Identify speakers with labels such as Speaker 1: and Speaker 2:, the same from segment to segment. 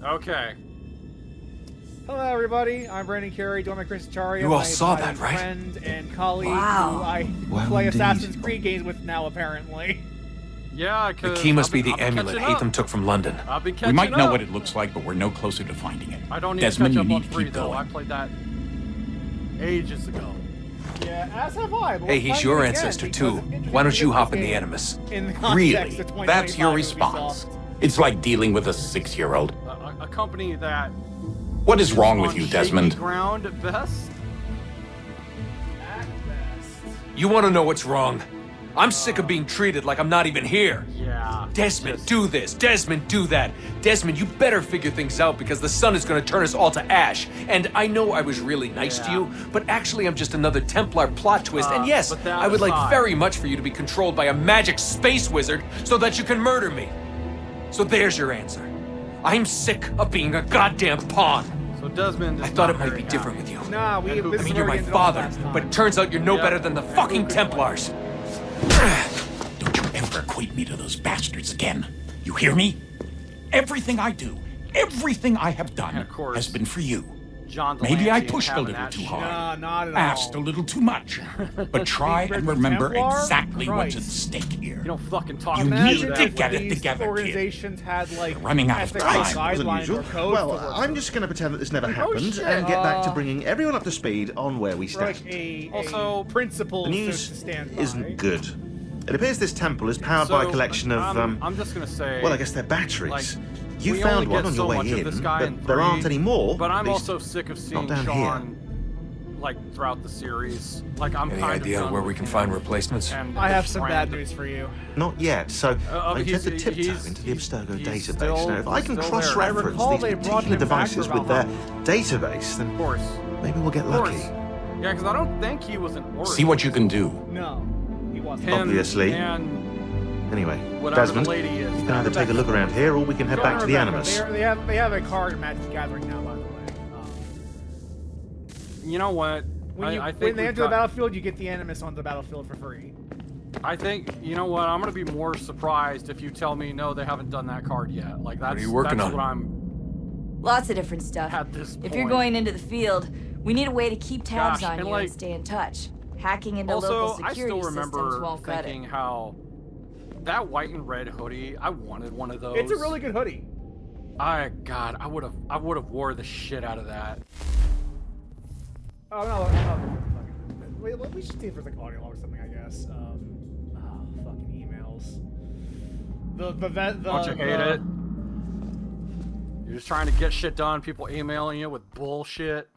Speaker 1: Okay.
Speaker 2: Hello, everybody. I'm Brandon Carey, doing my Chris Acharky.
Speaker 3: You all saw that, right?
Speaker 2: Friend and colleague who
Speaker 4: Wow.
Speaker 2: I
Speaker 5: Well,
Speaker 2: play
Speaker 5: indeed.
Speaker 2: Assassin's Creed games with now, apparently.
Speaker 1: Yeah,
Speaker 3: The key must be the amulet Haytham took from London.
Speaker 1: I've been catching
Speaker 6: We might know
Speaker 1: up.
Speaker 6: what it looks like, but we're no closer to finding it.
Speaker 1: I don't need
Speaker 6: Desmond,
Speaker 1: to
Speaker 6: you
Speaker 1: catch up
Speaker 6: need
Speaker 1: on
Speaker 6: to
Speaker 1: 3,
Speaker 6: keep
Speaker 1: though. I
Speaker 6: going.
Speaker 1: played that ages ago.
Speaker 2: Yeah, as have I. But
Speaker 3: Hey,
Speaker 2: we're
Speaker 3: he's
Speaker 2: playing
Speaker 3: your
Speaker 2: it again
Speaker 3: ancestor
Speaker 2: because
Speaker 3: too.
Speaker 2: it's interesting
Speaker 3: Why don't
Speaker 2: to
Speaker 3: you
Speaker 2: look at
Speaker 3: hop in
Speaker 2: this
Speaker 3: the
Speaker 2: game
Speaker 3: animus?
Speaker 2: In the context
Speaker 6: Really?
Speaker 2: of 2025
Speaker 6: That's your
Speaker 2: Ubisoft.
Speaker 6: response? It's like dealing with a 6-year-old.
Speaker 1: A company that
Speaker 6: What is wrong with
Speaker 1: on
Speaker 6: you,
Speaker 1: shaky
Speaker 6: Desmond?
Speaker 1: ground at best.
Speaker 2: At best.
Speaker 3: You want to know what's wrong? I'm sick of being treated like I'm not even here.
Speaker 1: Yeah.
Speaker 3: Desmond,
Speaker 1: just-
Speaker 3: do this. Desmond, do that. Desmond, you better figure things out because the sun is going to turn us all to ash. And I know I was really nice to
Speaker 1: Yeah.
Speaker 3: you, but actually I'm just another Templar plot twist. And yes,
Speaker 1: but that
Speaker 3: I would like
Speaker 1: aside-
Speaker 3: very much for you to be controlled by a magic space wizard so that you can murder me. So there's your answer. I'm sick of being a goddamn pawn.
Speaker 1: So Desmond is
Speaker 3: I thought
Speaker 1: not
Speaker 3: it might
Speaker 1: very
Speaker 3: be different
Speaker 1: happy.
Speaker 3: with you.
Speaker 2: Nah,
Speaker 1: And who-
Speaker 2: this
Speaker 3: I
Speaker 2: is
Speaker 3: mean,
Speaker 2: where
Speaker 3: you're
Speaker 2: we
Speaker 3: my
Speaker 2: ended off
Speaker 3: father,
Speaker 2: last time.
Speaker 3: but it turns out you're no
Speaker 1: Yeah.
Speaker 3: better than the fucking Templars.
Speaker 6: Don't you ever equate me to those bastards again. You hear me? Everything I do, everything I have done
Speaker 1: And of course,
Speaker 6: has been for you.
Speaker 1: John
Speaker 6: Maybe I
Speaker 1: Delancey
Speaker 6: pushed a
Speaker 1: having
Speaker 6: little
Speaker 1: that
Speaker 6: too
Speaker 1: shit.
Speaker 6: hard.
Speaker 2: Nah, not at all.
Speaker 6: Asked a little too much. But try and remember
Speaker 2: Templar?
Speaker 6: exactly what's at
Speaker 2: Christ.
Speaker 6: stake here.
Speaker 1: You don't fucking talk
Speaker 6: You
Speaker 1: to me
Speaker 2: Imagine
Speaker 6: need
Speaker 1: that
Speaker 6: to
Speaker 2: if
Speaker 1: way.
Speaker 6: get it
Speaker 2: these
Speaker 6: together, kid.
Speaker 2: organizations had like
Speaker 6: running out of
Speaker 2: ethical
Speaker 6: time.
Speaker 5: Wasn't
Speaker 2: guidelines
Speaker 5: usual.
Speaker 2: or codes
Speaker 5: Well,
Speaker 2: to work
Speaker 5: I'm
Speaker 2: with.
Speaker 5: just going to pretend that this never happened
Speaker 1: shit.
Speaker 5: and get back to bringing everyone up to speed on where we
Speaker 2: Or
Speaker 5: stand.
Speaker 2: like a
Speaker 1: Also,
Speaker 2: principle
Speaker 5: The
Speaker 2: to
Speaker 5: news
Speaker 2: stand by.
Speaker 5: isn't good. It appears this temple is powered by a
Speaker 1: So,
Speaker 5: collection of,
Speaker 1: I'm just gonna say.
Speaker 5: well, I guess they're batteries.
Speaker 1: like,
Speaker 5: You
Speaker 1: we
Speaker 5: found
Speaker 1: only
Speaker 5: one
Speaker 1: get
Speaker 5: on
Speaker 1: so
Speaker 5: your
Speaker 1: much
Speaker 5: way
Speaker 1: of
Speaker 5: in,
Speaker 1: this guy in
Speaker 5: but there
Speaker 1: 3,
Speaker 5: aren't any more.
Speaker 1: But
Speaker 5: at
Speaker 1: I'm
Speaker 5: least
Speaker 1: also sick of seeing
Speaker 5: down
Speaker 1: Sean, like, throughout the series. Like, I'm
Speaker 3: Any
Speaker 1: kind of
Speaker 3: idea
Speaker 1: done
Speaker 3: where
Speaker 1: with
Speaker 3: we can
Speaker 1: him
Speaker 3: find replacements?
Speaker 1: and
Speaker 2: I have
Speaker 1: his
Speaker 2: some
Speaker 1: friend.
Speaker 2: bad news for you.
Speaker 5: Not yet, so I intend
Speaker 1: he's-
Speaker 5: to tiptoe
Speaker 1: he's-
Speaker 5: into the Abstergo
Speaker 1: he's
Speaker 5: database.
Speaker 1: still-
Speaker 5: Now, if I can
Speaker 1: still there. I
Speaker 5: cross-reference
Speaker 2: recall
Speaker 5: these
Speaker 2: they brought
Speaker 5: particular
Speaker 2: him back
Speaker 5: devices
Speaker 2: for
Speaker 5: with their
Speaker 2: Valhalla.
Speaker 5: database, then
Speaker 1: Of course.
Speaker 5: maybe we'll get
Speaker 1: Of course.
Speaker 5: lucky.
Speaker 1: Yeah, because I don't think he was an orc.
Speaker 6: See what you can do.
Speaker 2: No, he wasn't.
Speaker 1: Him
Speaker 5: Obviously.
Speaker 1: And
Speaker 5: Anyway,
Speaker 1: whatever
Speaker 5: Desmond,
Speaker 1: the lady is.
Speaker 5: you can either take a look around here or we can head back to the
Speaker 2: Rebecca,
Speaker 5: Animus.
Speaker 2: They have a card in Magic the Gathering now, by the way.
Speaker 1: You know what?
Speaker 2: When
Speaker 1: I think
Speaker 2: when they
Speaker 1: we've
Speaker 2: enter the
Speaker 1: got-
Speaker 2: battlefield, you get the Animus on the battlefield for free.
Speaker 1: I think, you know what? I'm gonna be more surprised if you tell me no, they haven't done that card yet. Like that's
Speaker 3: are you working
Speaker 1: that's
Speaker 3: on?
Speaker 1: what I'm
Speaker 4: Lots of different stuff.
Speaker 1: at this point.
Speaker 4: If you're going into the field, we need a way to keep tabs
Speaker 1: Gosh,
Speaker 4: on
Speaker 1: and
Speaker 4: you
Speaker 1: like-
Speaker 4: and stay in touch. Hacking into
Speaker 1: also,
Speaker 4: local
Speaker 1: I
Speaker 4: security
Speaker 1: still
Speaker 4: systems
Speaker 1: remember
Speaker 4: won't cut
Speaker 1: thinking
Speaker 4: it.
Speaker 1: how that white and red hoodie. I wanted one of those.
Speaker 2: It's a really good hoodie.
Speaker 1: God, I would have wore the shit out of that.
Speaker 2: Oh no, wait, we should see if there's like audio log or something. I guess. Fucking emails.
Speaker 1: Don't you hate it? You're just trying to get shit done. People emailing you with bullshit.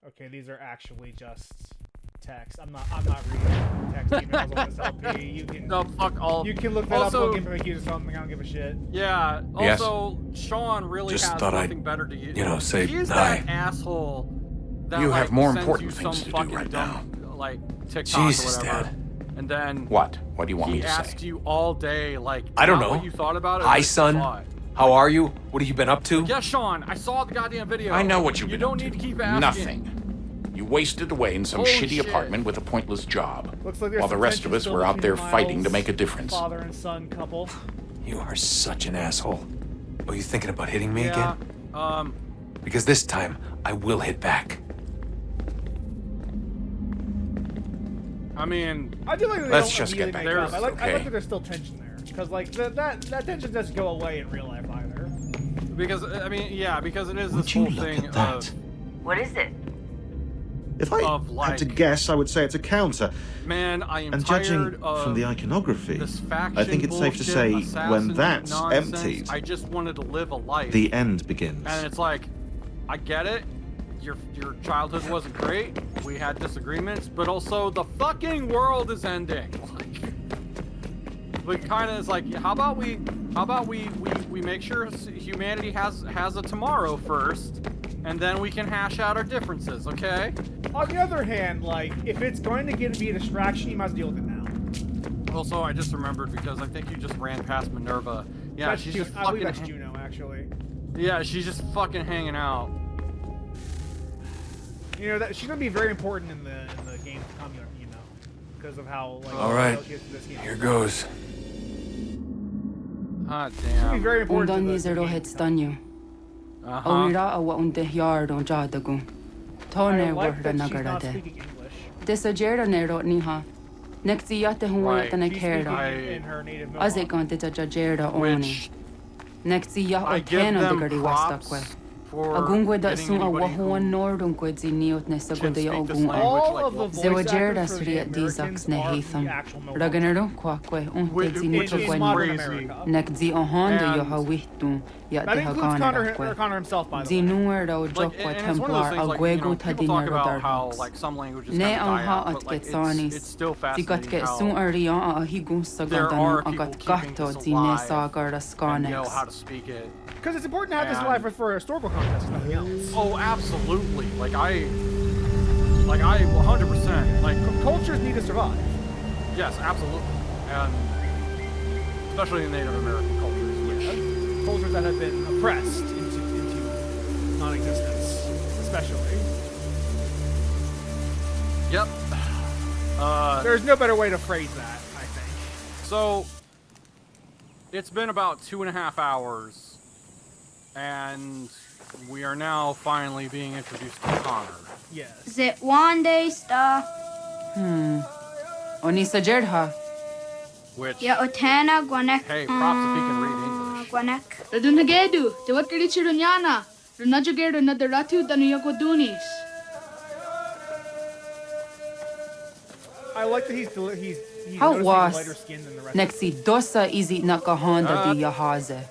Speaker 2: Okay, these are actually just text. I'm not reading text emails on this LP. You can
Speaker 1: No, fuck all.
Speaker 2: you can look that
Speaker 1: Also-
Speaker 2: up, look into it or something. I don't give a shit.
Speaker 1: Yeah.
Speaker 6: Yes.
Speaker 1: Also, Sean really
Speaker 3: Just
Speaker 1: has
Speaker 3: thought I'd,
Speaker 1: nothing better to use.
Speaker 3: you know, say
Speaker 1: He's
Speaker 3: hi.
Speaker 1: that asshole. That,
Speaker 6: You
Speaker 1: like,
Speaker 6: have more
Speaker 1: sends
Speaker 6: important
Speaker 1: you
Speaker 6: things
Speaker 1: some
Speaker 6: to do
Speaker 1: fucking
Speaker 6: right
Speaker 1: dumb, like TikTok
Speaker 3: Jesus,
Speaker 1: or whatever.
Speaker 3: Dad.
Speaker 1: And then
Speaker 6: What? What do you want
Speaker 1: he
Speaker 6: me to say?
Speaker 1: asks you all day, like,
Speaker 3: I don't
Speaker 1: not
Speaker 3: know.
Speaker 1: what you thought about it.
Speaker 3: Hi,
Speaker 1: what you
Speaker 3: son.
Speaker 1: thought.
Speaker 3: How are you? What have you been up to?
Speaker 1: Yeah, Sean, I saw the goddamn video.
Speaker 6: I know what you've
Speaker 1: You
Speaker 6: been
Speaker 1: don't
Speaker 6: up
Speaker 1: need
Speaker 6: to.
Speaker 1: to keep asking.
Speaker 6: Nothing. You wasted away in some
Speaker 1: Holy
Speaker 6: shitty
Speaker 1: shit.
Speaker 6: apartment with a pointless job,
Speaker 2: Looks like there's
Speaker 6: while the
Speaker 2: some
Speaker 6: rest of
Speaker 2: tension
Speaker 6: us
Speaker 2: still
Speaker 6: were out there
Speaker 2: between
Speaker 6: fighting to
Speaker 2: Miles'
Speaker 6: make a difference.
Speaker 2: Father and son couple.
Speaker 3: You are such an asshole. Oh, you thinking about hitting me
Speaker 1: Yeah.
Speaker 3: again? Because this time, I will hit back.
Speaker 1: I mean,
Speaker 2: I do like that they
Speaker 6: Let's
Speaker 2: don't
Speaker 6: just get
Speaker 2: immediately
Speaker 6: back
Speaker 2: make
Speaker 1: to
Speaker 2: up.
Speaker 1: this,
Speaker 2: I like
Speaker 6: okay?
Speaker 2: that there's still tension there because like that tension doesn't go away in real life either.
Speaker 1: because I mean, yeah, because it is
Speaker 5: Would
Speaker 1: this
Speaker 5: you
Speaker 1: whole
Speaker 5: look
Speaker 1: thing
Speaker 5: at that?
Speaker 1: of,
Speaker 4: What is it?
Speaker 5: If I
Speaker 1: Of,
Speaker 5: had to
Speaker 1: like-
Speaker 5: guess, I would say it's a counter.
Speaker 1: man, I am
Speaker 5: And
Speaker 1: tired
Speaker 5: judging
Speaker 1: of
Speaker 5: from the iconography,
Speaker 1: this faction
Speaker 5: I think it's safe to
Speaker 1: bullshit,
Speaker 5: say when
Speaker 1: assassin
Speaker 5: that's
Speaker 1: nonsense.
Speaker 5: emptied,
Speaker 1: I just wanted to live a life.
Speaker 5: the end begins.
Speaker 1: And it's like, I get it. Your childhood wasn't great. We had disagreements, but also the fucking world is ending. Like, we kind of is like, how about we make sure humanity has a tomorrow first, and then we can hash out our differences, okay?
Speaker 2: On the other hand, like if it's going to be a distraction, you must deal with it now.
Speaker 1: Also, I just remembered because I think you just ran past Minerva. Yeah,
Speaker 2: That's
Speaker 1: she's
Speaker 2: Ju-
Speaker 1: just
Speaker 2: I believe
Speaker 1: fucking.
Speaker 2: that's Juno actually.
Speaker 1: Yeah, she's just fucking hanging out.
Speaker 2: You know that she's gonna be very important in the game to come. You know, because of how like
Speaker 3: All right.
Speaker 2: she is to this game.
Speaker 3: Here goes.
Speaker 1: God
Speaker 2: It's gonna be
Speaker 1: damn.
Speaker 2: very important.
Speaker 7: Undan
Speaker 2: to the
Speaker 7: nizero
Speaker 2: game.
Speaker 7: het stanyu.
Speaker 1: Uh-huh.
Speaker 7: Aurira awa unde yard on jadagu.
Speaker 2: I
Speaker 7: Tone
Speaker 2: like
Speaker 7: word
Speaker 2: that she's
Speaker 7: nagara
Speaker 2: not
Speaker 7: de.
Speaker 2: speaking English.
Speaker 7: Desajera nero niha. Nexti yate huwa
Speaker 1: Right.
Speaker 7: tane
Speaker 2: She's speaking
Speaker 7: kerda.
Speaker 2: in her native
Speaker 7: Aze
Speaker 2: Mohawk.
Speaker 7: gante jajera oni.
Speaker 1: Which
Speaker 7: Nexti ya
Speaker 1: I
Speaker 7: o
Speaker 1: give
Speaker 7: tena de
Speaker 1: them
Speaker 7: gari
Speaker 1: props
Speaker 7: wastakwe.
Speaker 1: for
Speaker 7: Agungwe da
Speaker 1: getting
Speaker 7: sun a
Speaker 1: anybody
Speaker 7: wahuan
Speaker 1: who
Speaker 7: nordum kwezi niot nesa
Speaker 1: can
Speaker 7: gode ya
Speaker 1: speak this
Speaker 7: ogun
Speaker 1: language.
Speaker 2: All
Speaker 1: like,
Speaker 2: of the
Speaker 1: well,
Speaker 2: voice
Speaker 7: Zewajerda
Speaker 2: actors for the
Speaker 7: sriat dizaks
Speaker 2: Americans
Speaker 7: ne
Speaker 2: are the
Speaker 7: Haytham.
Speaker 2: actual Mohawks.
Speaker 7: Raganero kwakwe
Speaker 1: Which-
Speaker 7: untezi
Speaker 2: In,
Speaker 7: mucho
Speaker 2: in
Speaker 1: is
Speaker 2: modern
Speaker 7: gwen.
Speaker 1: crazy.
Speaker 2: America.
Speaker 7: Nekzi ohondo yo
Speaker 1: And-
Speaker 7: hawitu ya
Speaker 2: That
Speaker 7: te
Speaker 2: includes
Speaker 7: hagana
Speaker 2: Connor himself, by the way.
Speaker 7: Zinuer do
Speaker 1: like,
Speaker 7: jokwa
Speaker 1: and it's one of those
Speaker 7: templar
Speaker 1: things, like,
Speaker 7: agwego
Speaker 1: people talk
Speaker 7: tadinero
Speaker 1: about how
Speaker 7: darhox.
Speaker 1: like some languages
Speaker 7: Ne
Speaker 1: kind of die
Speaker 7: aha
Speaker 1: out,
Speaker 7: at
Speaker 1: but like
Speaker 7: getsanis.
Speaker 1: it's still
Speaker 7: Tigat
Speaker 1: fascinating
Speaker 7: ke
Speaker 1: how
Speaker 7: sun aria a higun
Speaker 1: there
Speaker 7: sagandanu
Speaker 1: are people
Speaker 7: agat
Speaker 1: keeping
Speaker 7: gahto
Speaker 1: this
Speaker 7: zine
Speaker 1: alive
Speaker 7: sagar
Speaker 1: and know how
Speaker 7: skanex.
Speaker 1: to speak it.
Speaker 2: Because it's important to have this
Speaker 1: And-
Speaker 2: live for a historical context, if nothing else.
Speaker 1: Oh, absolutely. Like I 100% like
Speaker 2: Cultures need to survive.
Speaker 1: yes, absolutely, and especially in Native American cultures, which
Speaker 2: Cultures that have been oppressed into non-existence, especially.
Speaker 1: yep.
Speaker 2: There's no better way to phrase that, I think.
Speaker 1: So it's been about 2.5 hours, and we are now finally being introduced to Connor.
Speaker 2: Yes.
Speaker 8: Zit one day star.
Speaker 7: Oni sajerha.
Speaker 1: Which
Speaker 8: Ya otena gwanek.
Speaker 1: hey, props if he can read English.
Speaker 8: Gwanek.
Speaker 9: Radunagedu, te wakiri chirunyana, Runajagedu na deratu danuyagodunis.
Speaker 2: I like that he's
Speaker 7: How
Speaker 2: noticing
Speaker 7: was
Speaker 2: lighter skin than the rest.
Speaker 7: Nexi dosa izi nakahonda di yahaze.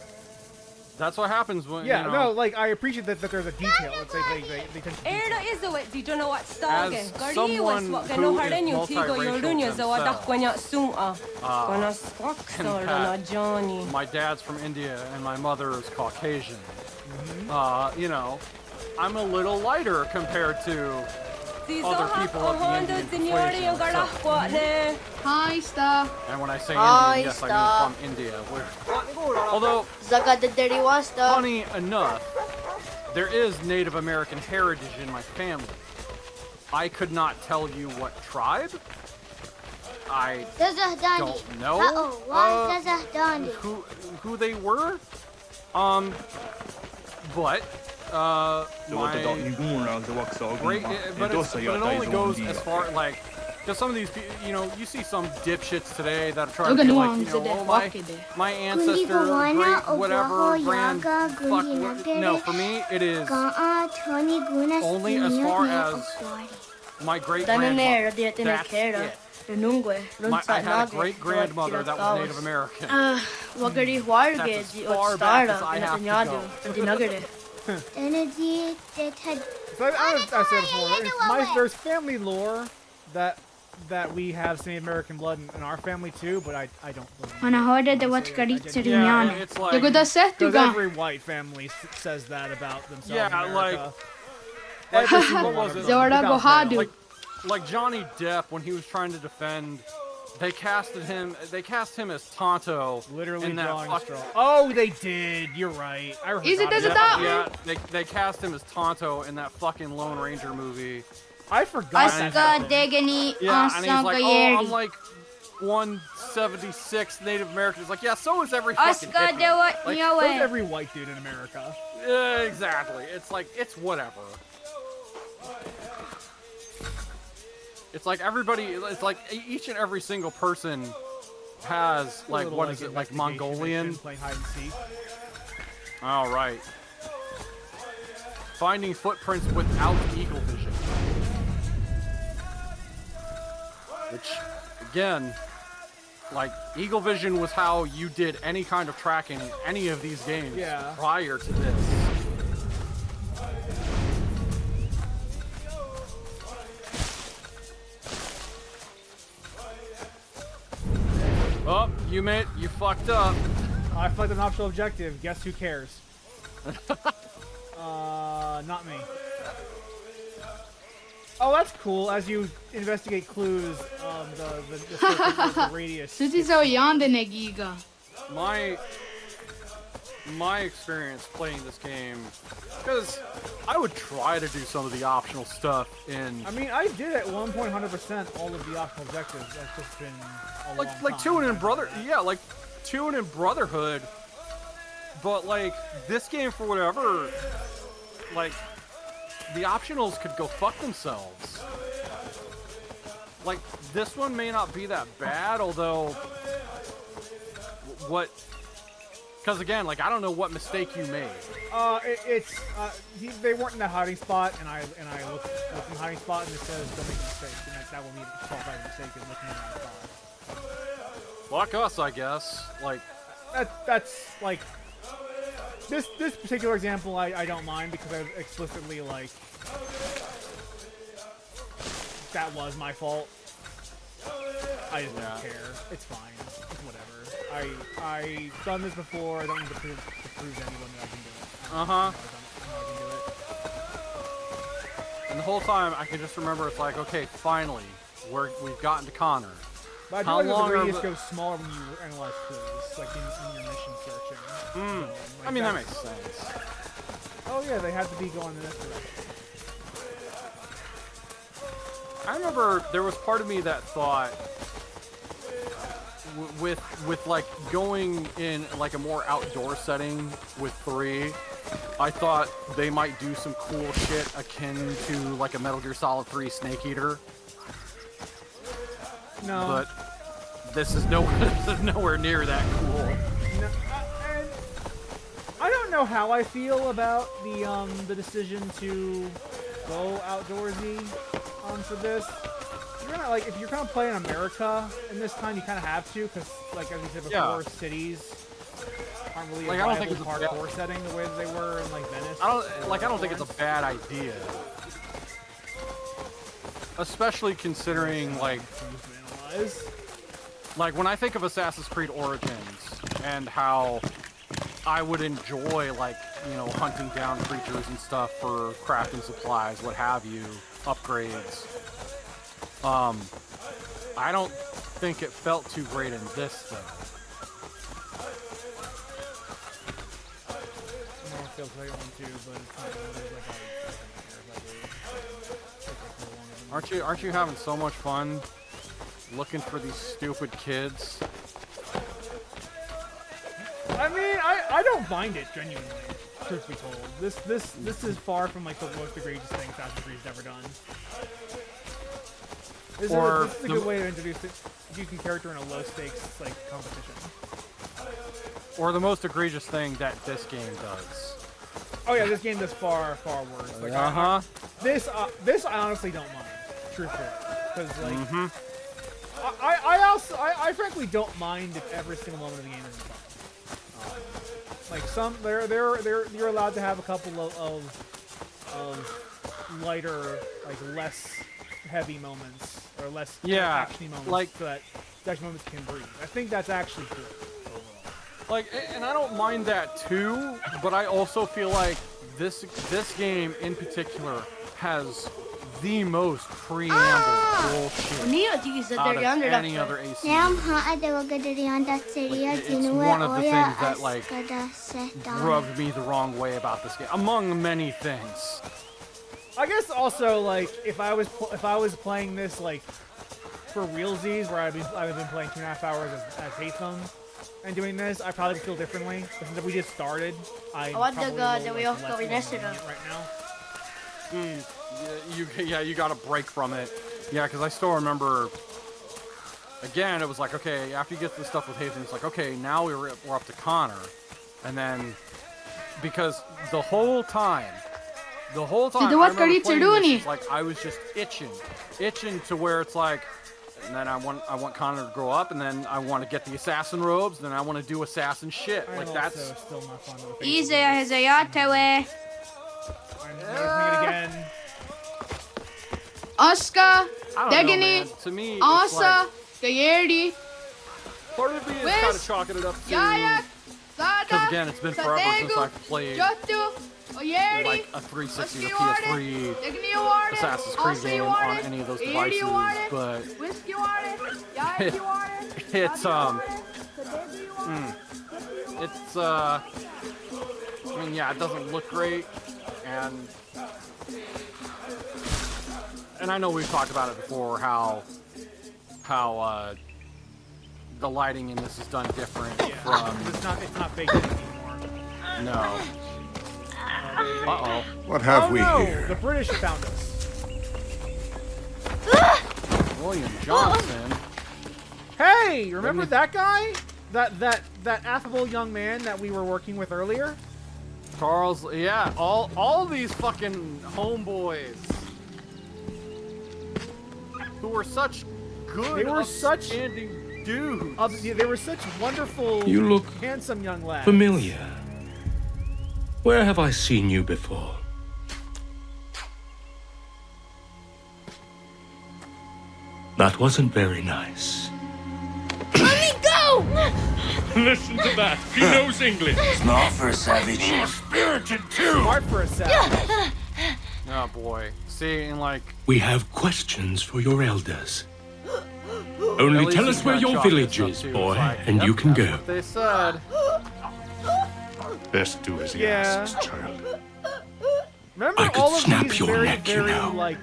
Speaker 1: That's what happens when
Speaker 2: Yeah,
Speaker 1: you know,
Speaker 2: no, like I appreciate that there's a detail. It's like they tend to detail.
Speaker 10: Izuit di jono wat stagen.
Speaker 1: As
Speaker 10: Gari
Speaker 1: someone
Speaker 10: was
Speaker 1: who
Speaker 10: gano
Speaker 1: is
Speaker 10: harenyo tigo
Speaker 1: multiracial
Speaker 10: yorunya za wadak
Speaker 1: themselves,
Speaker 10: kwanya suma. Kona
Speaker 1: and
Speaker 10: swaksor
Speaker 1: Pat,
Speaker 10: na Johnny.
Speaker 1: my dad's from India and my mother is Caucasian. You know, I'm a little lighter compared to other people of the Indian persuasion. So-
Speaker 9: Hi, sta.
Speaker 1: And when I say
Speaker 8: Hi,
Speaker 1: Indian, yes, I
Speaker 8: stop.
Speaker 1: mean from India. Although,
Speaker 8: Zaga the dirty wasta.
Speaker 1: funny enough, there is Native American heritage in my family. I could not tell you what tribe. I don't know who they were. But my great, but it only goes as far like, because some of these people, you know, you see some dipshits today that are trying to be like, you know, oh, my ancestor, great, whatever, grand, fuck, no, for me, it is only as far as my great grandmother. That's it. I had a great grandmother that was Native American.
Speaker 9: Wakari
Speaker 1: That's as far back as I have to go.
Speaker 2: So I said before, there's family lore that we have Native American blood in our family too, but I don't believe
Speaker 8: When I heard the what's gari
Speaker 1: Yeah,
Speaker 8: chirinyana.
Speaker 1: it's like,
Speaker 9: Yagoda
Speaker 2: because
Speaker 9: setuga.
Speaker 2: every white family says that about themselves.
Speaker 1: yeah,
Speaker 2: in America.
Speaker 1: like what was it?
Speaker 9: Zawara
Speaker 2: Without
Speaker 9: gohadu.
Speaker 2: fail.
Speaker 1: Like Johnny Depp when he was trying to defend, they cast him as Tonto.
Speaker 2: Literally
Speaker 1: in that
Speaker 2: drawing
Speaker 1: fuck-
Speaker 2: straw. Oh, they did. You're right. I
Speaker 9: Is it
Speaker 2: forgot
Speaker 9: does it
Speaker 2: about
Speaker 9: that?
Speaker 1: Yeah, they cast him as Tonto in that fucking Lone Ranger movie.
Speaker 2: I forgot. that
Speaker 8: Aska
Speaker 2: happened.
Speaker 8: degani
Speaker 1: Yeah, and he's like, oh, I'm
Speaker 8: ansangayeri.
Speaker 1: like 176 Native American. He's like, yeah, so is every fucking
Speaker 8: Aska
Speaker 1: hippie.
Speaker 8: dewa
Speaker 1: Like,
Speaker 2: So is
Speaker 8: nyawe.
Speaker 2: every white dude in America.
Speaker 1: Exactly. It's like, it's whatever. It's like everybody, it's like each and every single person has,
Speaker 2: A
Speaker 1: like,
Speaker 2: little,
Speaker 1: what is it, like
Speaker 2: investigation
Speaker 1: Mongolian?
Speaker 2: mission, playing hide and seek.
Speaker 1: All right. Finding footprints without eagle vision. Which, again, like, eagle vision was how you did any kind of tracking in any of these games
Speaker 2: Yeah.
Speaker 1: prior to this. Oh, you fucked up.
Speaker 2: I feel like an optional objective. Guess who cares? Not me. Oh, that's cool. As you investigate clues, the radius.
Speaker 9: Suti sa yande negiga.
Speaker 1: My experience playing this game, because I would try to do some of the optional stuff in
Speaker 2: I mean, I did at 100% all of the optional objectives. That's just been a long
Speaker 1: like
Speaker 2: time.
Speaker 1: Tune and Brother, yeah, like Tune and Brotherhood. But like this game, for whatever, like the optionals could go fuck themselves. Like this one may not be that bad, although what? Because again, like I don't know what mistake you made.
Speaker 2: They weren't in that hiding spot, and I looked in the hiding spot, and it says don't make a mistake, and that will mean qualify a mistake is looking in the hiding spot.
Speaker 1: Fuck us, I guess. Like
Speaker 2: that's like this particular example I don't mind because I explicitly like that was my fault. I just don't care. It's fine. It's whatever. I've done this before. I don't need to prove to anyone that I can do it. I can do it.
Speaker 1: And the whole time I can just remember it's like, okay, finally, we've gotten to Connor.
Speaker 2: But I do like the radius goes smaller when you analyze clues, like in your mission searching.
Speaker 1: I mean, that makes sense.
Speaker 2: Oh yeah, they have to be going in this direction.
Speaker 1: I remember there was part of me that thought with like going in like a more outdoor setting with 3, I thought they might do some cool shit akin to like a Metal Gear Solid 3 Snake Eater.
Speaker 2: No.
Speaker 1: But this is nowhere near that cool.
Speaker 2: No, and I don't know how I feel about the decision to go outdoorsy for this. If you're kind of playing America in this time, you kind of have to, because like as we said before, cities aren't really a viable hardcore setting the way that they were in like Venice.
Speaker 1: I don't think it's a bad idea, especially considering like when I think of Assassin's Creed Origins and how I would enjoy like hunting down creatures and stuff for crafting supplies, what have you, upgrades. I don't think it felt too great in this though.
Speaker 2: I feel like one too, but it's not
Speaker 1: Aren't you having so much fun looking for these stupid kids?
Speaker 2: I mean, I don't mind it genuinely. Truth be told, this is far from like the most egregious thing Assassin's Creed's ever done. This is a good way to introduce it. You can character in a low stakes like competition.
Speaker 1: Or the most egregious thing that this game does.
Speaker 2: Oh yeah, this game does far worse. Like, this I honestly don't mind, truthfully, because like I frankly don't mind if every single moment of the game is fun. Like you're allowed to have a couple of lighter, like less heavy moments or less actiony moments,
Speaker 1: like
Speaker 2: so that action moments can breathe. I think that's actually good.
Speaker 1: Like, and I don't mind that too, but I also feel like this game in particular has the most preamble bullshit out of any other AC. Like, it's one of the things that like rubbed me the wrong way about this game, among many things.
Speaker 2: I guess also like if I was playing this like for realsies, where I've been playing 2.5 hours as Haytham and doing this, I probably feel differently. But since we just started, I probably less right now.
Speaker 1: You got a break from it. Yeah, because I still remember. Again, it was like, okay, after you get the stuff with Haytham, it's like, okay, now we're up to Connor, and then because the whole time I remember playing this, like I was just itching to where it's like, and then I want Connor to grow up, and then I want to get the assassin robes, and then I want to do assassin shit. Like that's
Speaker 2: still not fun.
Speaker 8: Easy as a
Speaker 2: I'm noticing it again.
Speaker 9: Oscar,
Speaker 1: Degini, to me,
Speaker 9: Asa, Gayerdi.
Speaker 1: Part of me is kind of chalking it up to, because again, it's been forever since I've played like a 360 or PS3 Assassin's Creed game on any of those devices, but it's I mean, yeah, it doesn't look great, and I know we've talked about it before, how the lighting in this is done different from.
Speaker 2: It's not baked in anymore.
Speaker 1: No. Uh-oh.
Speaker 11: What have we
Speaker 2: no,
Speaker 11: here?
Speaker 2: the British found us.
Speaker 1: William Johnson.
Speaker 2: Hey, remember that guy? That affable young man that we were working with earlier?
Speaker 1: Charles, yeah, all these fucking homeboys who were such good,
Speaker 2: They were such
Speaker 1: upstanding dudes.
Speaker 2: They were such wonderful,
Speaker 12: You look
Speaker 2: handsome young lads.
Speaker 12: familiar. Where have I seen you before? That wasn't very nice.
Speaker 8: Let me go!
Speaker 12: Listen to that. He knows English.
Speaker 6: Smart for a savage. More spirited too.
Speaker 2: Smart for a savage.
Speaker 1: Oh boy. See, and like,
Speaker 12: We have questions for your elders.
Speaker 1: at
Speaker 12: Only
Speaker 1: least
Speaker 12: tell
Speaker 1: he's
Speaker 12: us where
Speaker 1: got
Speaker 12: your
Speaker 1: chocolate
Speaker 12: village
Speaker 1: stuff
Speaker 12: is,
Speaker 1: too.
Speaker 12: boy,
Speaker 1: It's like,
Speaker 12: and
Speaker 1: yep,
Speaker 12: you can
Speaker 1: that's
Speaker 12: go.
Speaker 1: what they said.
Speaker 11: Best do as he
Speaker 2: Yeah.
Speaker 11: asks, child.
Speaker 2: Remember
Speaker 12: I could
Speaker 2: all of
Speaker 12: snap
Speaker 2: these
Speaker 12: your
Speaker 2: very,
Speaker 12: neck, you
Speaker 2: very,
Speaker 12: know.
Speaker 2: like,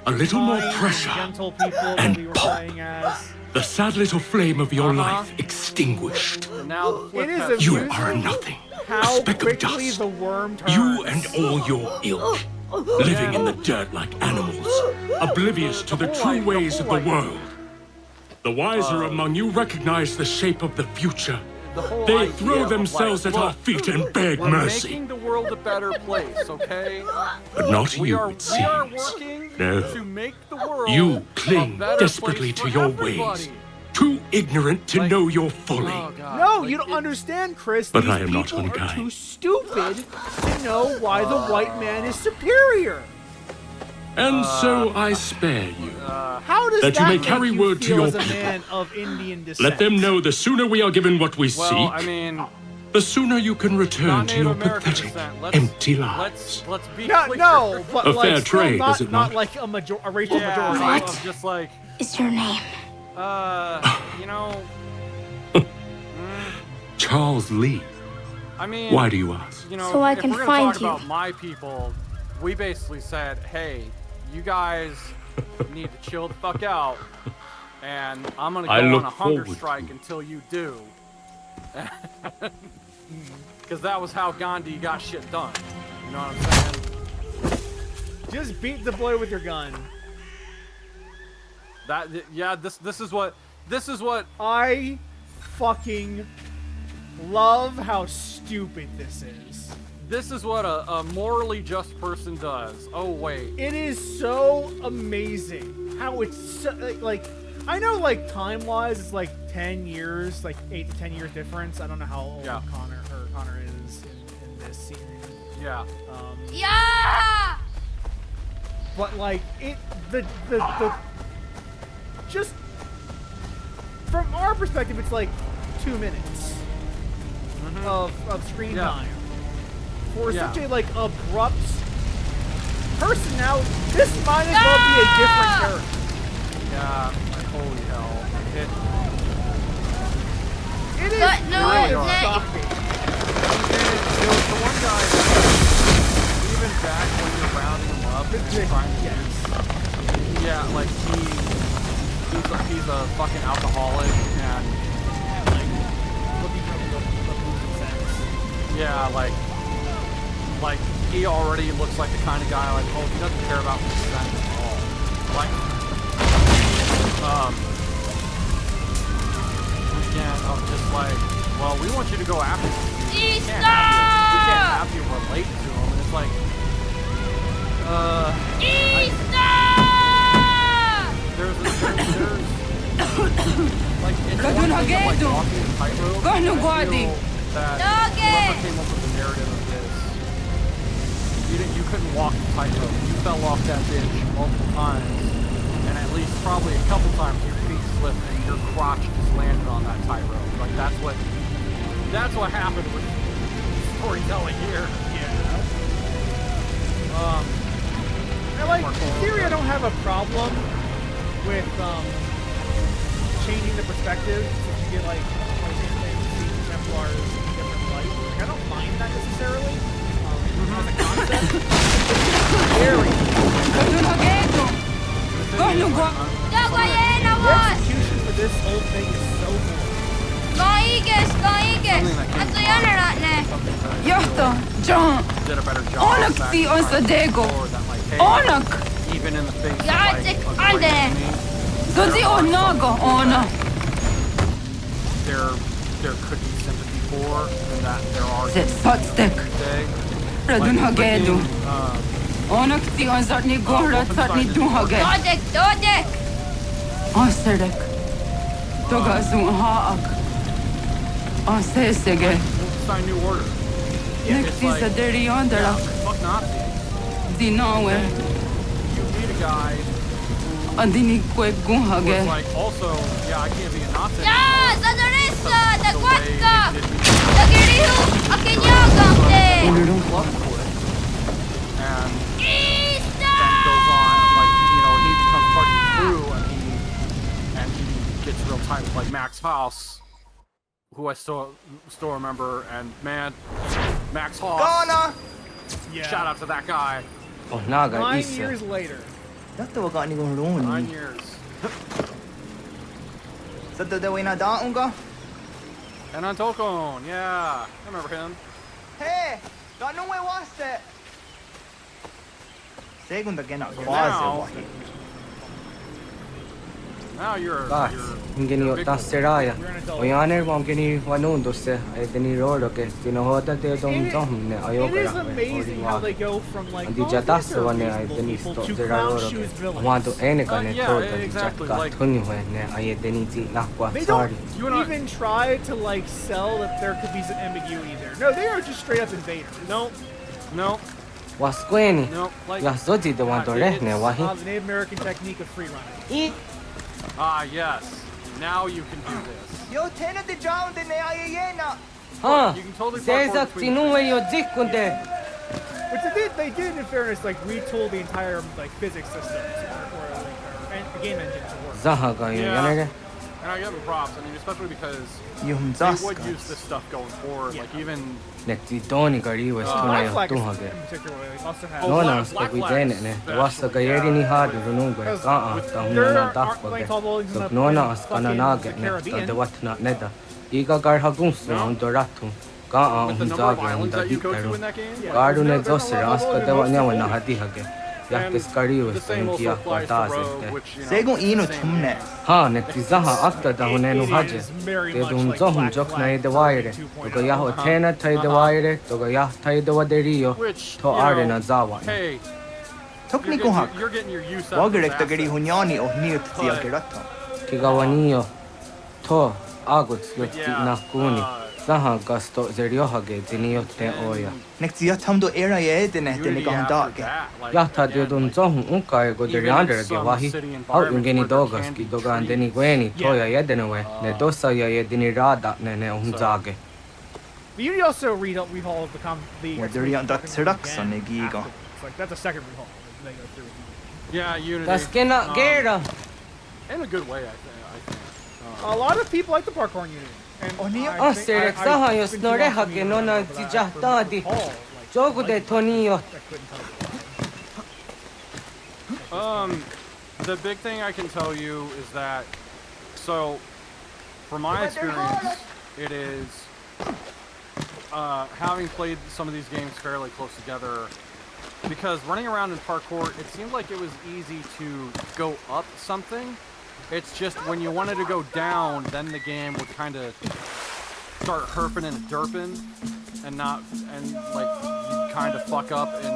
Speaker 12: A little more
Speaker 2: kind,
Speaker 12: pressure,
Speaker 2: gentle people that
Speaker 12: and
Speaker 2: we were
Speaker 12: pop.
Speaker 2: playing as.
Speaker 12: the sad little flame of your
Speaker 1: Uh-huh.
Speaker 12: life extinguished.
Speaker 1: And now the flip
Speaker 2: It is
Speaker 1: has-
Speaker 12: You
Speaker 2: amusing
Speaker 12: are nothing.
Speaker 2: how
Speaker 12: A speck of
Speaker 2: quickly
Speaker 12: dust.
Speaker 2: the worm turns.
Speaker 12: You and all your ilk, living in the dirt like animals, oblivious to the true ways of the world. The wiser among you recognize the shape of the future.
Speaker 1: the whole
Speaker 12: They
Speaker 1: idea
Speaker 12: throw
Speaker 1: of,
Speaker 12: themselves
Speaker 1: like,
Speaker 12: at our
Speaker 1: look,
Speaker 12: feet and beg
Speaker 1: we're
Speaker 12: mercy.
Speaker 1: making the world a better place, okay?
Speaker 12: But not
Speaker 1: We
Speaker 12: you,
Speaker 1: are
Speaker 12: it
Speaker 1: we are
Speaker 12: seems.
Speaker 1: working
Speaker 12: No.
Speaker 1: to make the world
Speaker 12: You
Speaker 1: a
Speaker 12: cling
Speaker 1: better
Speaker 12: desperately
Speaker 1: place
Speaker 12: to
Speaker 1: for
Speaker 12: your
Speaker 1: everybody.
Speaker 12: ways, too ignorant to
Speaker 1: Like-
Speaker 12: know your folly.
Speaker 1: Oh, God.
Speaker 2: No,
Speaker 1: Like,
Speaker 2: you don't understand, Chris.
Speaker 12: But
Speaker 2: These
Speaker 12: I am not
Speaker 2: people are
Speaker 12: unkind.
Speaker 2: too stupid to know why the white man is superior.
Speaker 12: And so I spare you.
Speaker 2: How does
Speaker 12: That you may
Speaker 2: make
Speaker 12: carry
Speaker 2: you
Speaker 12: word to
Speaker 2: feel
Speaker 12: your
Speaker 2: as a
Speaker 12: people.
Speaker 2: man of Indian descent?
Speaker 12: Let them know the sooner we are given what we
Speaker 1: Well,
Speaker 12: seek,
Speaker 1: I mean,
Speaker 12: the sooner you can return
Speaker 1: not
Speaker 12: to
Speaker 1: Native
Speaker 12: your
Speaker 1: American
Speaker 12: pathetic,
Speaker 1: descent.
Speaker 12: empty lives.
Speaker 1: Let's be
Speaker 2: No,
Speaker 1: clear.
Speaker 2: no, but
Speaker 12: A
Speaker 2: like
Speaker 12: fair
Speaker 2: still
Speaker 12: trade,
Speaker 2: not,
Speaker 12: is it
Speaker 2: not
Speaker 12: not?
Speaker 2: like a racial majority.
Speaker 1: Yeah, I'm just like,
Speaker 8: Is your name?
Speaker 1: you know,
Speaker 12: Charles Lee.
Speaker 1: I mean,
Speaker 12: Why do you ask?
Speaker 1: you know,
Speaker 8: So I
Speaker 1: if
Speaker 8: can
Speaker 1: we're gonna
Speaker 8: find
Speaker 1: talk
Speaker 8: you.
Speaker 1: about my people, we basically said, hey, you guys need to chill the fuck out, and I'm gonna
Speaker 12: I
Speaker 1: go
Speaker 12: look
Speaker 1: on a hunger
Speaker 12: forward
Speaker 1: strike
Speaker 12: to it.
Speaker 1: until you do. Because that was how Gandhi got shit done. You know what I'm saying?
Speaker 2: Just beat the boy with your gun.
Speaker 1: That yeah, this is what
Speaker 2: I fucking love how stupid this is.
Speaker 1: this is what a morally just person does. Oh wait.
Speaker 2: It is so amazing how it's so, like I know like time-wise it's like 10 years, like 8 to 10 years difference. I don't know how old
Speaker 1: Yeah.
Speaker 2: Connor is in this series.
Speaker 1: Yeah.
Speaker 8: Yeah!
Speaker 2: But like it the just from our perspective it's like 2 minutes of screen
Speaker 1: Yeah.
Speaker 2: time. For
Speaker 1: Yeah.
Speaker 2: such a like abrupt person now, this might as well be a different character.
Speaker 1: Yeah. Like, holy hell.
Speaker 2: It is
Speaker 8: No,
Speaker 2: really
Speaker 8: it's
Speaker 2: shocking.
Speaker 1: There was the one guy that, even back when you're rounding him up and you're trying to
Speaker 2: Yes.
Speaker 1: yeah, like he's a fucking alcoholic and
Speaker 2: Like looking for the booze and sex.
Speaker 1: yeah, like he already looks like the kind of guy like, oh, he doesn't care about consent at all. Like, again, I'm just like, well, we want you to go after him. We can't have you relate to him. And it's like, there's like, it's one thing of, like, walking a tightrope.
Speaker 7: Go no
Speaker 1: I
Speaker 7: guardi.
Speaker 1: feel that whoever came up with the narrative of this, you couldn't walk the tightrope. You fell off that bitch multiple times, and at least probably a couple times your feet slipped and your crotch just landed on that tightrope. Like that's what happened with storytelling here.
Speaker 2: And like in theory I don't have a problem with changing the perspective since you get like see Templars in a different light. Like, I don't mind that necessarily. As a concept. Very the execution for this whole thing is so good.
Speaker 8: Anto Janarane.
Speaker 7: Johto, John.
Speaker 1: Did a better job.
Speaker 7: Onak ti on sa dego. Onak.
Speaker 1: Even in the face of
Speaker 8: Jacek
Speaker 1: like,
Speaker 8: Ande.
Speaker 7: Zodi onago, ona.
Speaker 1: There could be sympathy for, and that there are
Speaker 7: Zet sotstek.
Speaker 1: today.
Speaker 7: Radun hagedu. Onak ti on zartni gohrat zartni dun haged.
Speaker 8: Dodek.
Speaker 7: Aserek. Toga zun haak. Asesege.
Speaker 1: Sign new order.
Speaker 7: Nekti sa deri ondera.
Speaker 1: Fuck Nazi.
Speaker 7: Dinawe.
Speaker 1: You need a guy
Speaker 7: Andini kwe gun
Speaker 1: who's
Speaker 7: hage.
Speaker 1: like also, yeah, I can't be a Nazi.
Speaker 8: Ya, Zadoresa, Dagwatka. Dagirihu, Akenyagante.
Speaker 1: And then goes on, like, you know, he becomes part of the crew, and he gets real tight with like Max House, who I still remember, and man, Max House.
Speaker 2: Yeah.
Speaker 1: Shout out to that guy.
Speaker 11: Oh, naga
Speaker 2: 9
Speaker 11: isa.
Speaker 2: years later.
Speaker 11: だってわかんにごろん
Speaker 1: 9
Speaker 11: に。
Speaker 1: years.
Speaker 11: さてでわいなだんが。
Speaker 1: And on Tokon, yeah, I remember him.
Speaker 11: Hey, da no way was it. Segundo que na
Speaker 1: Now- Now you're
Speaker 11: Bas, ingeni
Speaker 1: big
Speaker 11: ta seraya.
Speaker 2: You're an adult.
Speaker 11: O yaner wangeni wanundo se ay deni rodo ke tino hoda te dom dom ne ayo
Speaker 2: It is
Speaker 11: kara.
Speaker 2: amazing how they go from like,
Speaker 11: Andi
Speaker 2: oh,
Speaker 11: jata
Speaker 2: these
Speaker 11: se
Speaker 2: are
Speaker 11: wane ay
Speaker 2: reasonable
Speaker 11: deni
Speaker 2: people
Speaker 11: sto
Speaker 2: to
Speaker 11: zera
Speaker 2: clown
Speaker 11: rodo
Speaker 2: shoes
Speaker 11: ke.
Speaker 2: villains.
Speaker 11: Wando ene ka ne
Speaker 1: yeah,
Speaker 11: to
Speaker 1: exactly,
Speaker 11: ka
Speaker 1: like-
Speaker 11: tuni ho ne ay deni ti la kwa
Speaker 2: They don't
Speaker 11: sorry.
Speaker 1: You and I-
Speaker 2: even try to like sell that there could be some ambiguity there. No, they are just straight up invaders.
Speaker 1: No,
Speaker 11: Waskweni.
Speaker 1: no, like
Speaker 11: Ya zoti de wando re ne wahi.
Speaker 2: The Native American technique of free running.
Speaker 1: yes. Now you can do this.
Speaker 11: Yo tena de jaun de ne ay yena.
Speaker 1: You can totally parkour
Speaker 11: Sesa
Speaker 1: between
Speaker 11: tinu we yo zikunde.
Speaker 2: Which they did in fairness, like retool the entire like physics systems or game engine to work.
Speaker 11: Zaha ga yo
Speaker 1: Yeah.
Speaker 11: yanere.
Speaker 1: And I give them props. I mean, especially because
Speaker 11: Yum
Speaker 1: they would
Speaker 11: zaska.
Speaker 1: use this stuff going forward.
Speaker 2: Yeah.
Speaker 1: Like even
Speaker 11: Nekti doni gari was tuna
Speaker 2: Black
Speaker 11: yo
Speaker 2: Flag
Speaker 11: tu
Speaker 2: is
Speaker 11: hage.
Speaker 2: in particular also has.
Speaker 1: Oh,
Speaker 11: No na
Speaker 1: Black
Speaker 11: sto
Speaker 1: Flag
Speaker 11: gudene ne.
Speaker 1: especially,
Speaker 11: Wasa ga yeri ni hadu runungwe.
Speaker 2: Because
Speaker 11: Ka a ta
Speaker 2: there
Speaker 11: huna na
Speaker 2: aren't
Speaker 11: dakwa
Speaker 2: like
Speaker 11: ge.
Speaker 2: tall buildings
Speaker 11: So
Speaker 2: enough
Speaker 11: no na
Speaker 2: in
Speaker 11: as kana
Speaker 2: fucking
Speaker 11: na
Speaker 2: the
Speaker 11: ge ne. Ta
Speaker 2: Caribbean.
Speaker 11: de wat na neda. Iga gar hagunsu
Speaker 1: No.
Speaker 11: on doratu. Ka a
Speaker 1: with the
Speaker 11: hun
Speaker 1: number of
Speaker 11: zage on
Speaker 1: islands
Speaker 11: da
Speaker 1: that you go to
Speaker 11: dikaru.
Speaker 1: in that game.
Speaker 2: Yeah.
Speaker 11: Garu ne
Speaker 2: There's no
Speaker 11: dosira
Speaker 2: level
Speaker 11: as ka
Speaker 2: of
Speaker 11: de wa
Speaker 2: most
Speaker 11: nyawa
Speaker 2: of
Speaker 11: na
Speaker 2: them.
Speaker 11: hadi hage.
Speaker 1: And
Speaker 11: Yakis kari was
Speaker 1: the same
Speaker 11: to
Speaker 1: also
Speaker 11: kia
Speaker 1: applies to
Speaker 11: kwataze
Speaker 1: Rogue,
Speaker 11: te.
Speaker 1: which, you know,
Speaker 11: Sego ino
Speaker 1: same
Speaker 11: tumne.
Speaker 1: game.
Speaker 11: Ha nekti zaha akta da hunenu
Speaker 2: It
Speaker 11: haje.
Speaker 2: is very
Speaker 11: Te
Speaker 2: much
Speaker 11: dum
Speaker 2: like
Speaker 11: zohum
Speaker 2: Black
Speaker 11: jok
Speaker 2: Flag
Speaker 11: na ide
Speaker 2: version
Speaker 11: waire.
Speaker 2: 2.0.
Speaker 11: Toga yaho tena ta ide waire. Toga yah ta ide waderio.
Speaker 1: Which,
Speaker 11: To
Speaker 1: you
Speaker 11: are
Speaker 1: know,
Speaker 11: na zawa.
Speaker 1: hey,
Speaker 11: Tokni ko hak.
Speaker 1: you're getting your use out of
Speaker 11: Wagre
Speaker 1: this
Speaker 11: ta gari
Speaker 1: asset.
Speaker 11: hunyani oh niyo
Speaker 1: But-
Speaker 11: tia gerato. Kigawaniyo. To agut yoti
Speaker 1: yeah,
Speaker 11: na kuni. Zaha gasto zerio hage diniyo te oya. Nekti yatamdo era ye de ne de
Speaker 1: Unity
Speaker 11: ni
Speaker 1: after
Speaker 11: gahanda.
Speaker 1: that, like,
Speaker 11: Yata de
Speaker 1: again,
Speaker 11: dun
Speaker 1: like,
Speaker 11: zohum unka go de
Speaker 1: even in
Speaker 11: yonder ge
Speaker 1: some
Speaker 11: wahi.
Speaker 1: city
Speaker 11: Au
Speaker 1: environments
Speaker 11: ingeni
Speaker 1: where there
Speaker 11: dogas
Speaker 1: can
Speaker 11: ki
Speaker 1: be
Speaker 11: doga
Speaker 1: trees.
Speaker 11: andeni gweni
Speaker 2: Yeah.
Speaker 11: toya yedenewe. Ne dosa ya yedini rada ne ne unzage.
Speaker 2: But you also rehaul the
Speaker 11: Well, they're on that Sirax on the
Speaker 2: again
Speaker 11: Giga.
Speaker 2: after. It's like that's a second rehaul that they go through.
Speaker 1: Yeah, Unity.
Speaker 11: Das kena gera.
Speaker 1: In a good way, I think.
Speaker 2: A lot of people like the parkour in Unity. And
Speaker 11: Oh, Serek Zaha yo snore hage no na tijatadi. Jogu de toniyo.
Speaker 1: The big thing I can tell you is that, so, from my experience, it is, having played some of these games fairly close together, because running around in parkour, it seemed like it was easy to go up something. It's just when you wanted to go down, then the game would kind of start herping and derping, and like you'd kind of fuck up, and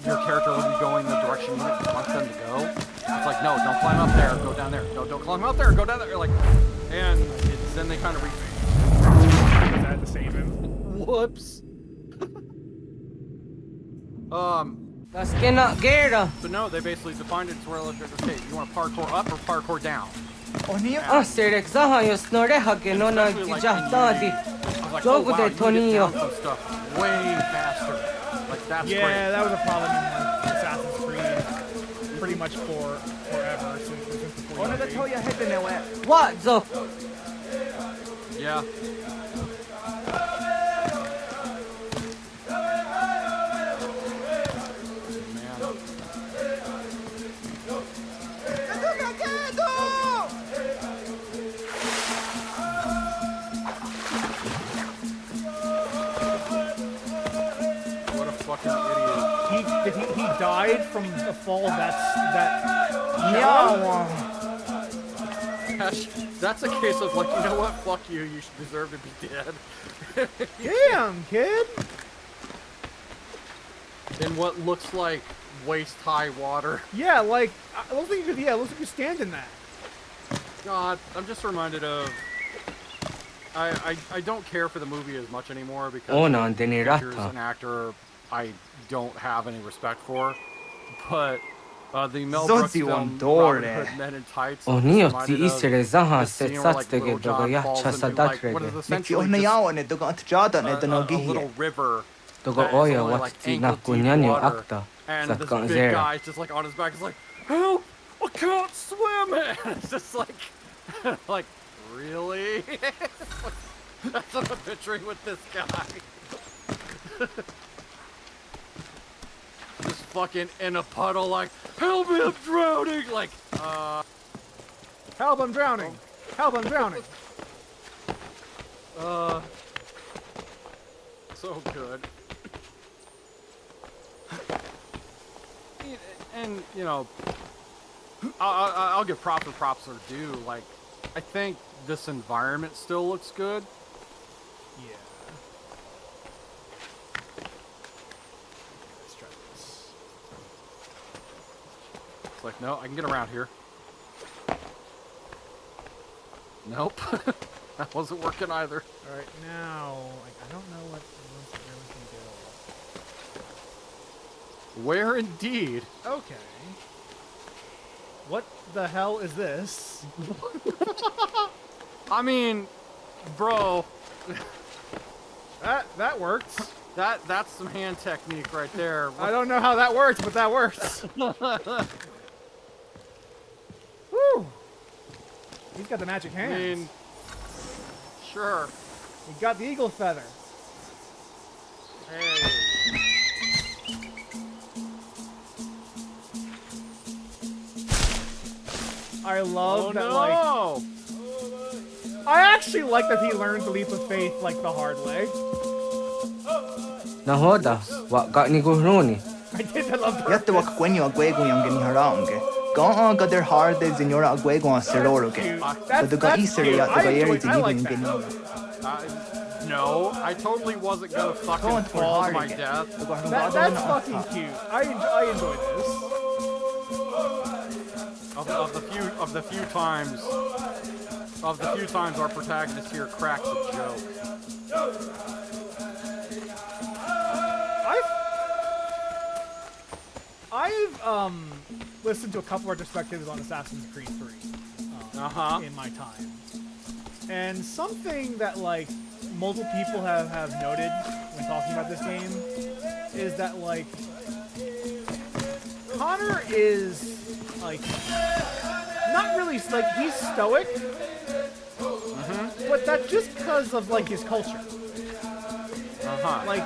Speaker 1: your character would be going the direction you want them to go. It's like, no, don't climb up there, go down there. No, don't climb up there, go down there. Like, and then they kind of
Speaker 2: I had to save him.
Speaker 1: whoops.
Speaker 11: Das kena gera.
Speaker 1: So no, they basically defined it to where, like, okay, you want to parkour up or parkour down?
Speaker 11: Oh, Serek Zaha yo snore hage no na
Speaker 1: Especially, like,
Speaker 11: tijatadi.
Speaker 1: I was like,
Speaker 11: Jogu
Speaker 1: oh, wow,
Speaker 11: de
Speaker 1: you can get
Speaker 11: toniyo.
Speaker 1: down some stuff way faster. Like, that's
Speaker 2: Yeah,
Speaker 1: great.
Speaker 2: that was a problem in like, Assassin's Creed pretty much forever since before Unity.
Speaker 11: What zo?
Speaker 1: Yeah. Man. fucking idiot.
Speaker 2: He died from a fall that.
Speaker 11: No.
Speaker 1: That's a case of like, you know what? Fuck you. You should deserve to be dead.
Speaker 2: Damn, kid.
Speaker 1: In what looks like waist-high water.
Speaker 2: Yeah, like it looks like you could. Yeah, it looks like you stand in that.
Speaker 1: God, I'm just reminded of. I don't care for the movie as much anymore because here's an actor I don't have any respect for, but the Mel Brooks film Robin Hood Men in Tights.
Speaker 11: Oni otti isere zaha se satstege doga yacha sadatrege.
Speaker 1: Nekti ohnayaone doga atjada ne donogi. A little river.
Speaker 11: Doga oya wakti nakunyanyo akta.
Speaker 1: And this big guy's just like on his back. He's like, help! I can't swim! And it's just like, like, really? That's what I'm picturing with this guy. Just fucking in a puddle, like, help me, I'm drowning! Like,
Speaker 2: help, I'm drowning! Help, I'm drowning!
Speaker 1: So good. And, you know, I'll give props where props are due. Like, I think this environment still looks good.
Speaker 2: Yeah. Let's try this.
Speaker 1: It's like, no, I can get around here. Nope. That wasn't working either.
Speaker 2: Alright, now, like, I don't know what we can do.
Speaker 1: Where indeed?
Speaker 2: Okay. What the hell is this?
Speaker 1: I mean, bro.
Speaker 2: That works.
Speaker 1: That's some hand technique right there.
Speaker 2: I don't know how that works, but that works. Woo! He's got the magic hands.
Speaker 1: I mean, sure.
Speaker 2: He got the eagle feather.
Speaker 1: Hey.
Speaker 2: I love that, like... I actually like that he learns the leap of faith, like, the hard way.
Speaker 11: Nahoda, wa got ni guhruni.
Speaker 2: I did, I love that.
Speaker 13: Yatta wak kwenyo agwego yang gani harange. Ga ga der hard de signora agwego a seroroge. But the ga isere ya the yeri to even gani.
Speaker 1: No, I totally wasn't gonna fucking fall to my death.
Speaker 2: That's fucking cute. I enjoy this.
Speaker 1: Of the few times our protagonist here cracks a joke.
Speaker 2: I've listened to a couple of perspectives on Assassin's Creed 3 in my time. And something that like multiple people have noted when talking about this game is that like Connor is like not really like he's stoic, but that's just because of like his culture. Like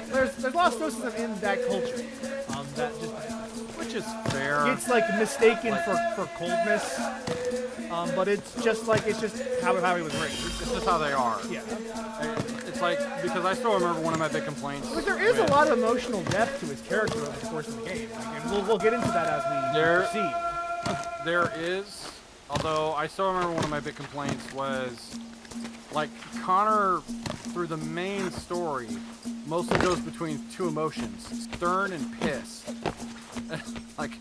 Speaker 2: there's a lot of stoicism in that culture. That just
Speaker 1: which is fair.
Speaker 2: It's like mistaken for coldness. But it's just how he was raised.
Speaker 1: It's just how they are.
Speaker 2: Yeah.
Speaker 1: It's like, because I still remember one of my big complaints.
Speaker 2: But there is a lot of emotional depth to his character over the course of the game. Like, and we'll get into that as we proceed.
Speaker 1: There is, although I still remember one of my big complaints was, like, Connor, through the main story, mostly goes between two emotions, stern and pissed. Like,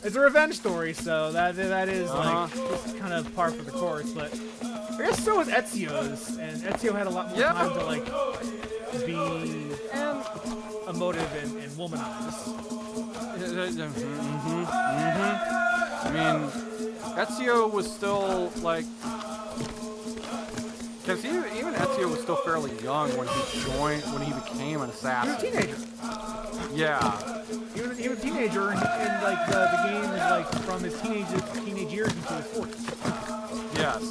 Speaker 2: it's a revenge story, so that is like just kind of par for the course. But I guess so was Ezio's, and Ezio had a lot more time to like be emotive and womanize.
Speaker 1: I mean, Ezio was still like, because even Ezio was still fairly young when he became an assassin.
Speaker 2: He was a teenager.
Speaker 1: Yeah.
Speaker 2: He was a teenager, and like the game is like from his teenage years into his 40s.
Speaker 1: Yes.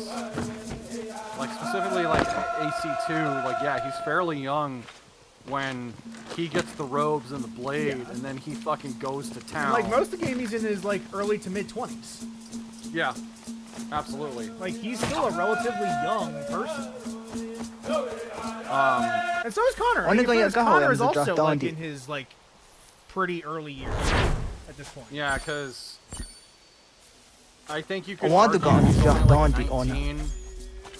Speaker 1: Like specifically like AC2, like yeah, he's fairly young when he gets the robes and the blade, and then he fucking goes to town.
Speaker 2: Like most of the game, he's in his like early to mid 20s.
Speaker 1: Yeah, absolutely.
Speaker 2: Like he's still a relatively young person. And so is Connor.
Speaker 13: Only going to go
Speaker 2: Connor is
Speaker 13: and
Speaker 2: also
Speaker 13: draft
Speaker 2: like
Speaker 13: down
Speaker 2: in his like pretty early years at this point.
Speaker 1: Yeah, because I think you could.
Speaker 13: I want to go and draft down the honor.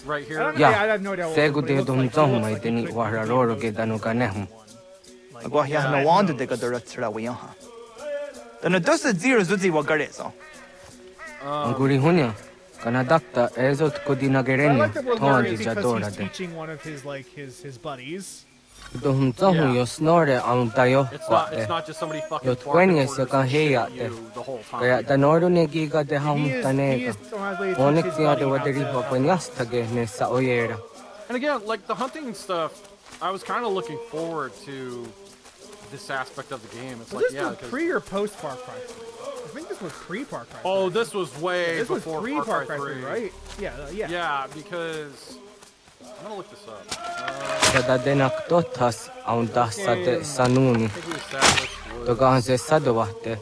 Speaker 1: Right here.
Speaker 2: I have no idea what
Speaker 11: Segu
Speaker 2: he
Speaker 11: de
Speaker 2: looks
Speaker 11: dum
Speaker 2: like.
Speaker 11: zong mai de ni wa ra ro ke danu ka nehm.
Speaker 13: Agua ya no want to go to the Tsra we ha. Then does the zero zuzi wa gareso.
Speaker 11: Anguri hunya. Kana dakta ezot ko
Speaker 2: I
Speaker 11: dinagereni.
Speaker 2: like that we're
Speaker 11: Ton
Speaker 2: learning
Speaker 11: di
Speaker 2: because
Speaker 11: jadora
Speaker 2: he's
Speaker 11: de.
Speaker 2: teaching one of his like his buddies.
Speaker 11: Dum zong yo snore am tayo.
Speaker 1: It's not just somebody fucking
Speaker 11: Yo
Speaker 1: barking
Speaker 11: twenye
Speaker 1: orders
Speaker 11: se ka
Speaker 1: and
Speaker 11: heya
Speaker 1: shit
Speaker 11: de.
Speaker 1: at you the whole time.
Speaker 11: Kaya tanoru ne giga de ham
Speaker 2: He is
Speaker 11: tanega.
Speaker 2: on his way to teach
Speaker 11: Onik
Speaker 2: his
Speaker 11: tiya
Speaker 2: buddy
Speaker 11: de
Speaker 2: how
Speaker 11: waderi
Speaker 2: to-
Speaker 11: pa panyas tage ne sa oyera.
Speaker 1: And again, like the hunting stuff, I was kind of looking forward to this aspect of the game. It's
Speaker 2: Was
Speaker 1: like,
Speaker 2: this
Speaker 1: yeah,
Speaker 2: was
Speaker 1: 'cause-
Speaker 2: pre or post Far Cry 3? I think this was pre Far Cry 3.
Speaker 1: Oh, this was way
Speaker 2: this was
Speaker 1: before
Speaker 2: pre
Speaker 1: Far
Speaker 2: Far
Speaker 1: Cry
Speaker 2: Cry 3, right? Yeah, yeah.
Speaker 1: Yeah, because I'm gonna look this up.
Speaker 11: Sada de naktotas aun da sade sanuni.
Speaker 1: I think we established
Speaker 11: To ga se sadwate.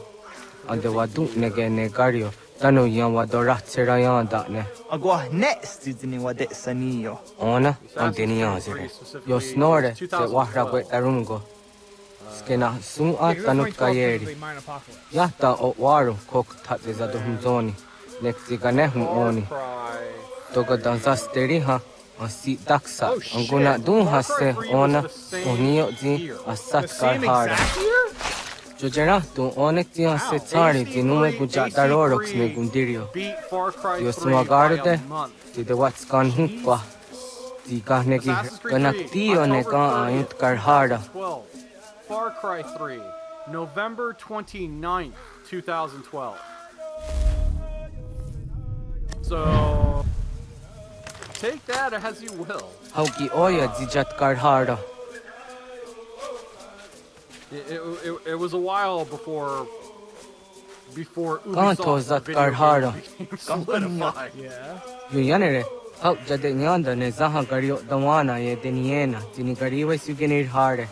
Speaker 11: Ande wadu nege ne gario. Tanu yan wadora tsera yan da ne.
Speaker 13: Agua next zuzi wa de sanio.
Speaker 11: Ona anteni yazire. Yo snore se wahra gwe tarungo. Skena sun a tanut kayeri. Yata o waru kok tate za dohumzoni. Nekti ga nehum oni. Toga danzas teriha. Asi daksa. Anguna dun hasse ona. Onio zi asat karhara. Jojera tu onek tiyan se tsari tinume gujata rorox ne gundirio.
Speaker 1: beat Far Cry 3
Speaker 11: Yo
Speaker 1: by
Speaker 11: sumagarde
Speaker 1: a month.
Speaker 11: ti de wats kan hukwa. Ti kahne ki kanaktiyo ne ka ayut karhara.
Speaker 1: 12. Far Cry 3, November 29th, 2012. So, take that as you will.
Speaker 11: Hauki oya dijat karhara.
Speaker 1: It was a while before
Speaker 11: Kanto
Speaker 1: Ubisoft
Speaker 11: zat
Speaker 1: video
Speaker 11: karhara.
Speaker 1: games became solidified.
Speaker 2: Yeah.
Speaker 11: Yo yanere. Hau jade nyanda ne zaha gario dawana ye deniena. Tini gariwe sugenir hare.